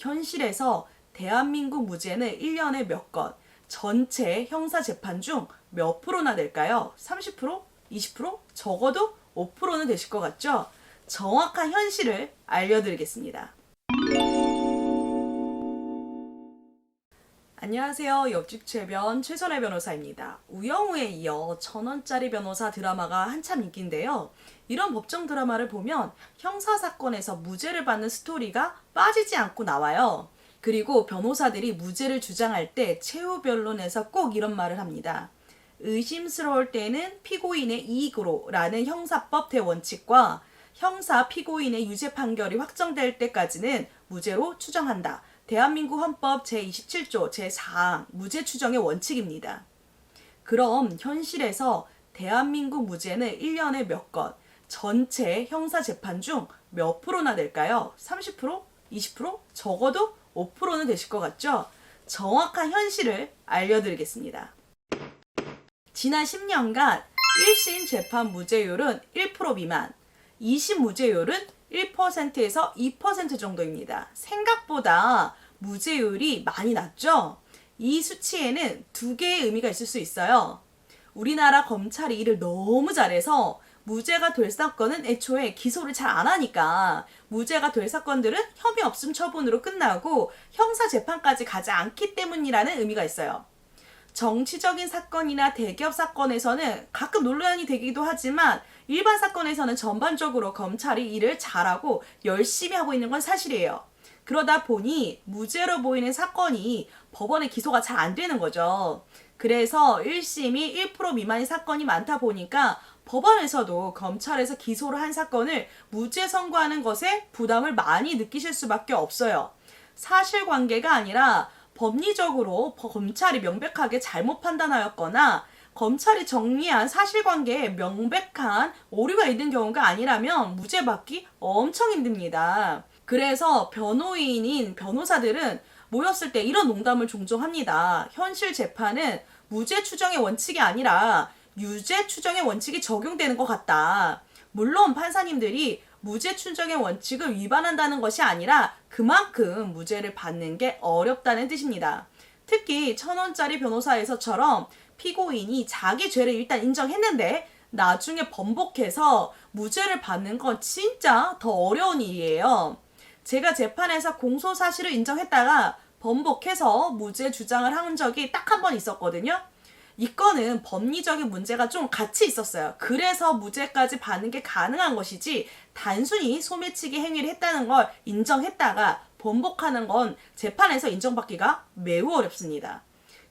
현실에서 대한민국 무죄는 1년에 몇 건, 전체 형사재판 중 몇 프로나 될까요? 30%? 20%? 적어도 5%는 되실 것 같죠? 정확한 현실을 알려드리겠습니다. 안녕하세요. 옆집 최변 최선혜 변호사입니다. 우영우에 이어 1,000원짜리 변호사 드라마가 한참 인기인데요. 이런 법정 드라마를 보면 형사사건에서 무죄를 받는 스토리가 빠지지 않고 나와요. 그리고 변호사들이 무죄를 주장할 때 최후 변론에서 꼭 이런 말을 합니다. 의심스러울 때는 피고인의 이익으로 라는 형사법 대원칙과 형사 피고인의 유죄 판결이 확정될 때까지는 무죄로 추정한다. 대한민국 헌법 제27조 제4항 무죄 추정의 원칙입니다. 그럼 현실에서 대한민국 무죄는 1년에 몇 건, 전체 형사재판 중 몇 프로나 될까요? 30%? 20%? 적어도 5%는 되실 것 같죠? 정확한 현실을 알려드리겠습니다. 지난 10년간 1심 재판 무죄율은 1% 미만, 2심 무죄율은 1%에서 2% 정도입니다. 생각보다 무죄율이 많이 낮죠? 이 수치에는 두 개의 의미가 있을 수 있어요. 우리나라 검찰이 일을 너무 잘해서 무죄가 될 사건은 애초에 기소를 잘 안 하니까 무죄가 될 사건들은 혐의 없음 처분으로 끝나고 형사재판까지 가지 않기 때문이라는 의미가 있어요. 정치적인 사건이나 대기업 사건에서는 가끔 논란이 되기도 하지만 일반 사건에서는 전반적으로 검찰이 일을 잘하고 열심히 하고 있는 건 사실이에요. 그러다 보니 무죄로 보이는 사건이 법원에 기소가 잘 안 되는 거죠. 그래서 1심이 1% 미만의 사건이 많다 보니까 법원에서도 검찰에서 기소를 한 사건을 무죄 선고하는 것에 부담을 많이 느끼실 수밖에 없어요. 사실관계가 아니라 법리적으로 검찰이 명백하게 잘못 판단하였거나 검찰이 정리한 사실관계에 명백한 오류가 있는 경우가 아니라면 무죄 받기 엄청 힘듭니다. 그래서 변호인인 변호사들은 모였을 때 이런 농담을 종종 합니다. 현실 재판은 무죄 추정의 원칙이 아니라 유죄 추정의 원칙이 적용되는 것 같다. 물론 판사님들이 무죄 추정의 원칙을 위반한다는 것이 아니라 그만큼 무죄를 받는 게 어렵다는 뜻입니다. 특히 1,000원짜리 변호사에서처럼 피고인이 자기 죄를 일단 인정했는데 나중에 번복해서 무죄를 받는 건 진짜 더 어려운 일이에요. 제가 재판에서 공소 사실을 인정했다가 번복해서 무죄 주장을 한 적이 딱 한 번 있었거든요. 이 건은 법리적인 문제가 좀 같이 있었어요. 그래서 무죄까지 받는 게 가능한 것이지 단순히 소매치기 행위를 했다는 걸 인정했다가 번복하는 건 재판에서 인정받기가 매우 어렵습니다.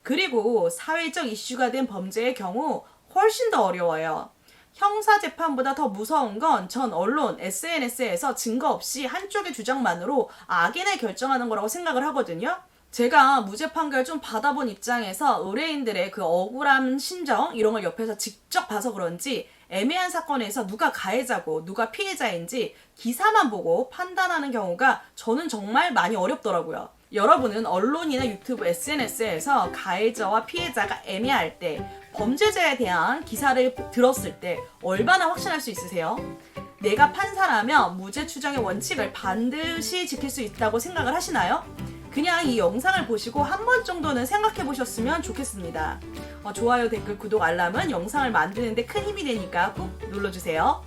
그리고 사회적 이슈가 된 범죄의 경우 훨씬 더 어려워요. 형사재판보다 더 무서운 건 전 언론, SNS에서 증거 없이 한쪽의 주장만으로 악인을 결정하는 거라고 생각을 하거든요. 제가 무죄 판결 좀 받아본 입장에서 의뢰인들의 그 억울한 심정 이런 걸 옆에서 직접 봐서 그런지 애매한 사건에서 누가 가해자고 누가 피해자인지 기사만 보고 판단하는 경우가 저는 정말 많이 어렵더라고요. 여러분은 언론이나 유튜브, SNS에서 가해자와 피해자가 애매할 때 범죄자에 대한 기사를 들었을 때 얼마나 확신할 수 있으세요? 내가 판사라면 무죄 추정의 원칙을 반드시 지킬 수 있다고 생각을 하시나요? 그냥 이 영상을 보시고 한 번 정도는 생각해 보셨으면 좋겠습니다. 좋아요, 댓글, 구독, 알람은 영상을 만드는데 큰 힘이 되니까 꼭 눌러주세요.